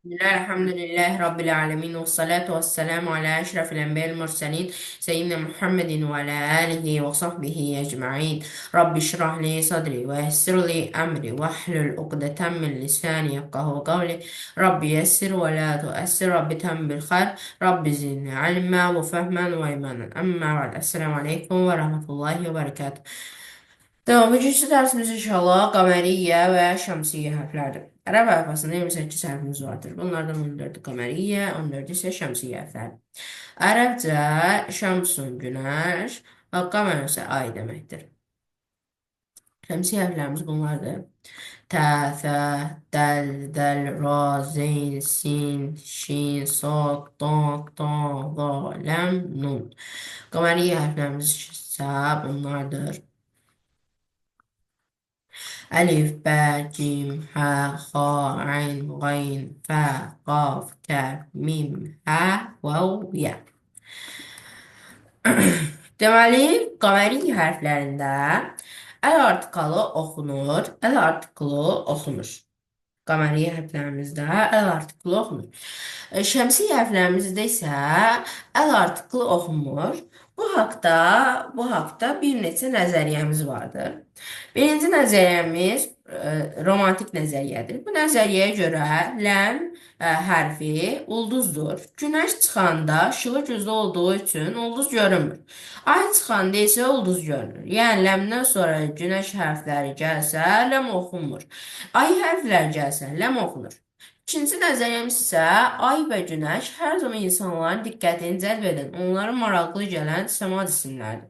الله الحمد لله رب العالمين والصلاة والسلام على أشرف الأنبياء المرسلين سيدنا محمد وعلى آله وصحبه أجمعين. رب اشرح لي صدري ويسر لي أمري واحلل عقدة من لساني يفقهوا قولي. رب يسر ولا تؤسر، رب تم بالخير، رب زدني علما وفهما وإيمانا. أما بعد، السلام عليكم ورحمة الله وبركاته. Tamam, üçüncü dersimiz inşallah kameriye ve şemsiye harflerdir. Ərəb əlifbasında 28 hərfimiz vardır. Bunlardan 14'ü kameriye, 14'ü ise şemsiye harfler. Ərəbcə şəmsun günəş, qamer isə ay deməkdir. Şemsiye harflerimiz bunlardır. Tə, fə, dəl, dəl, ra, zeyn, sin, şin, sad, dad, da, va, ləm, nun. Kameriye harflerimiz ise bunlardır. ألف باء جيم حاء خاء عين غين فاء قاف كاف ميم ها vav ya. Deməli, qamari hərflərində əl artikalı oxunur, əl artikalı oxunur. Qamari hərflərimizdə əl artikulu oxunur. Şəmsi hərflərimizdə isə əl artikulu oxunmur. Bu haqda bir neçə nəzəriyyəmiz vardır. Birinci nəzəriyyəmiz romantik nəzəriyyədir. Bu nəzəriyyəyə görə ləm hərfi ulduzdur. Günəş çıxanda işığı güclü olduğu üçün ulduz görünmür. Ay çıxanda isə ulduz görünür. Yəni ləmdən sonra günəş hərfləri gəlsə, ləm oxunmur. Ay hərfləri gəlsə, ləm oxunur. İkinci nəzəriyyəmiz isə ay və günəş hər zaman insanların diqqətini cəlb edən, onlara maraqlı gələn səma cisimlərdir.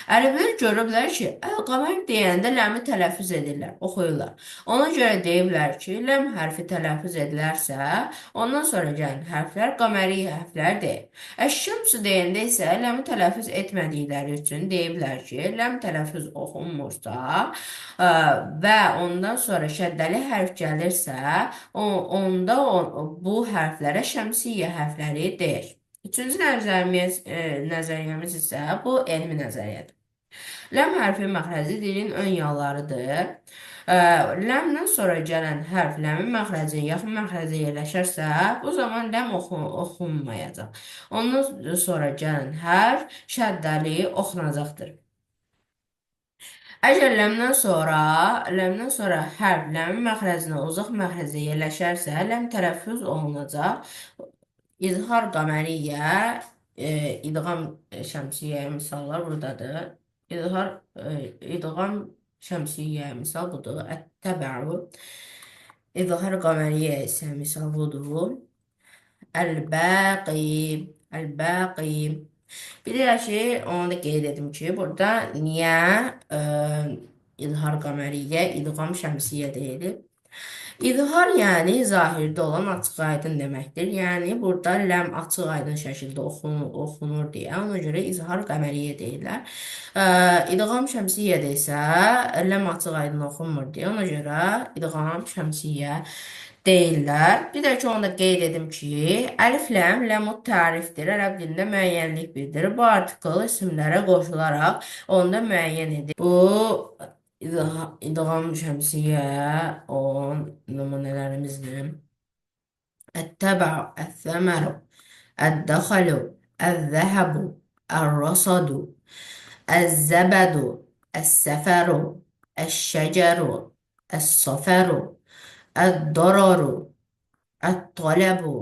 Ərəblər görüblər ki, əl-qəmər deyəndə ləmi tələffüz edirlər, oxuyurlar. Ona görə deyiblər ki, ləm hərfi tələffüz edilərsə, ondan sonra gələn hərflər qəməri hərflər deyil. Əş-şəmsu deyəndə isə ləmi tələffüz etmədikləri üçün deyiblər ki, ləm tələffüz oxunmursa və ondan sonra şəddəli hərf gəlirsə, onda bu hərflərə şəmsiyyə hərfləri deyir. Üçüncü nəzəriyyəmiz isə bu elmi nəzəriyyədir. Ləm hərfi məxrəci dilin ön yollarıdır. Ləmdən sonra gələn hərf ləmin məxrəci yaxın məxrəcə yerləşərsə, bu zaman ləm oxunmayacaq. Ondan sonra gələn hərf şəddəli oxunacaqdır. Əgər ləmdən sonra hərf ləmin məxrəcinə uzaq məxrəcə yerləşərsə, ləm tələffüz olunacaq. İzhar qəməriyyə, idğam şəmsiyyə misallar buradadır. İdğam şəmsiyyə misal budur. Ət-təbəu. İzhar qəməriyyə isə misal budur. Əl-bəqi. Əl-bəqi. Bir də onu da qeyd edim ki, burada niyə İzhar qəməriyyə, idğam şəmsiyyə deyilir? İzhar yəni zahirdə olan açıq aydın deməkdir. Yəni burada ləm açıq aydın şəkildə oxunur deyə, ona görə izhar qəməriyyə deyirlər. İdğam şəmsiyyədə isə ləm açıq aydın oxunmur deyə, ona görə idğam şəmsiyyə deyirlər. Bir də ki, onu da qeyd edim ki, əlif ləm, ləmut tərifdir. Ərəb dilində müəyyənlik bildirir. Bu artikl isimlərə qoşularaq onda müəyyən edir. Bu İdğam şəmsiyyə olan nümunələrimizdir. Ət-təbəu, əz-zəməru, əd-dəxalu, əz-zəhəbu, ər-rasadu, əz-zəbədu, əs-səfəru, əş-şəcəru, əs-safaru, əd-dararu, ət-talabu,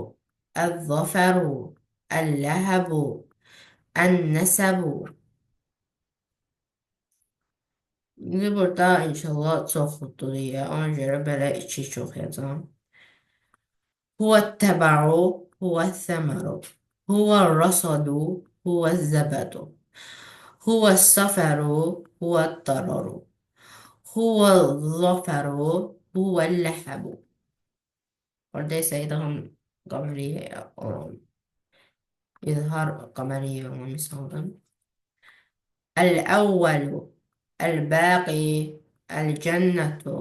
əz-zafaru, əl-ləhəbu, ən-nəsəbu. İndi burada inşallah çoxludur deyə, ona görə belə iki oxuyacağam. Huvət-təbəu, huvəs-səməru, huvər-rasadu, huvəz-zəbədu, huvəs-səfəru, huvəd-dararu, huvəz-zafaru, huvəl-ləhəbu. Orada isə idğam qəməriyyə olan, izhar qəməriyyə olan misaldır. Əl-əvvəlu, əl-bəqi, əl-cənnətu,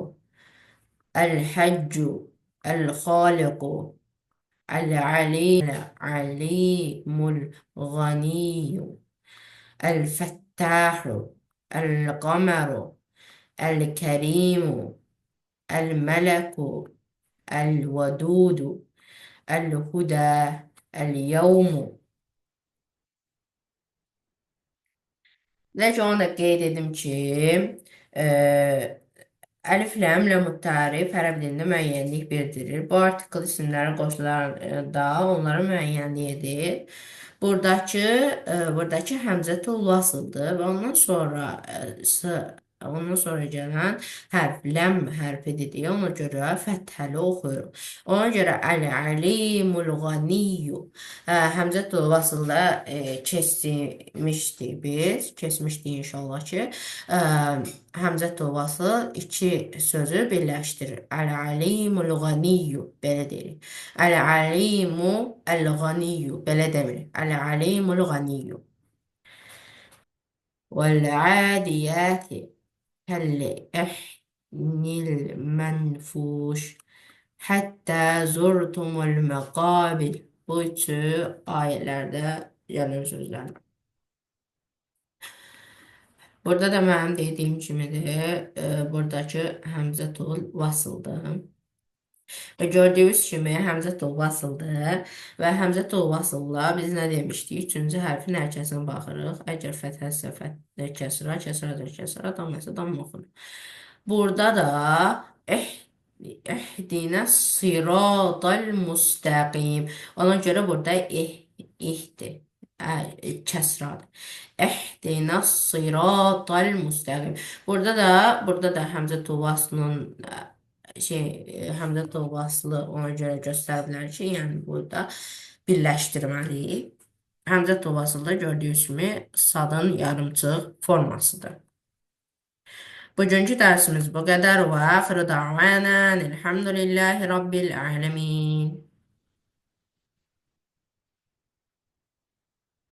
əl-həccu, əl-xaliqu, əl-alimul ğaniyyu, əl-fəttəhu, əl-qəməru, əl-kərimu, əl-mələku, əl-vədudu, الهدى اليوم. Necə onu da qeyd edim ki, e, əlif ləmlə mütarif ərəb dilində müəyyənlik bildirir. Bu artikl isimləri qoşularda onları müəyyənlik edir. Buradakı həmzətül vasıldır və ondan sonra gələn hərf ləm hərfidir deyə ona görə fəthəli oxuyuruq. Ona görə əl-əlimul ğaniyyu həmzətül vasılda keçmişdik inşallah ki, həmzətül vasıl iki sözü birləşdirir. Əl-əlimul ğaniyyu belə deyirik. Əl-əlimu əl-ğaniyyu belə demirik. Əl-əlimul ğaniyyu. Vəl-ədiyəti kəl'ihnil mənfuş həttə zurtumul məqabir. Bu üçü ayələrdə gələn sözlərdir. Burada da mənim dediyim kimidir, buradakı həmzətul vasıldır. Və gördüyünüz kimi həmzətül vasıldır və həmzətül vasılla biz nə demişdik? Üçüncü hərfin hərəkəsinə baxırıq. Əgər fəthəsə fəthə kəsra, kəsradır kəsra, damlasa damla oxunur. Burada da ehdinə sıratal müstəqim. Ona görə burada ihdir. Kəsradır. Ehdinə sıratal müstəqim. Burada da həmzətül vaslının Həmzə Tolbaslı ona görə göstəriblər ki, yəni burada birləşdirməliyik. Həmzə Tolbaslıda gördüyünüz kimi sadın yarımçıq formasıdır. Bugünkü dərsimiz bu qədər və axiru davana elhamdülillahi rabbil alemin.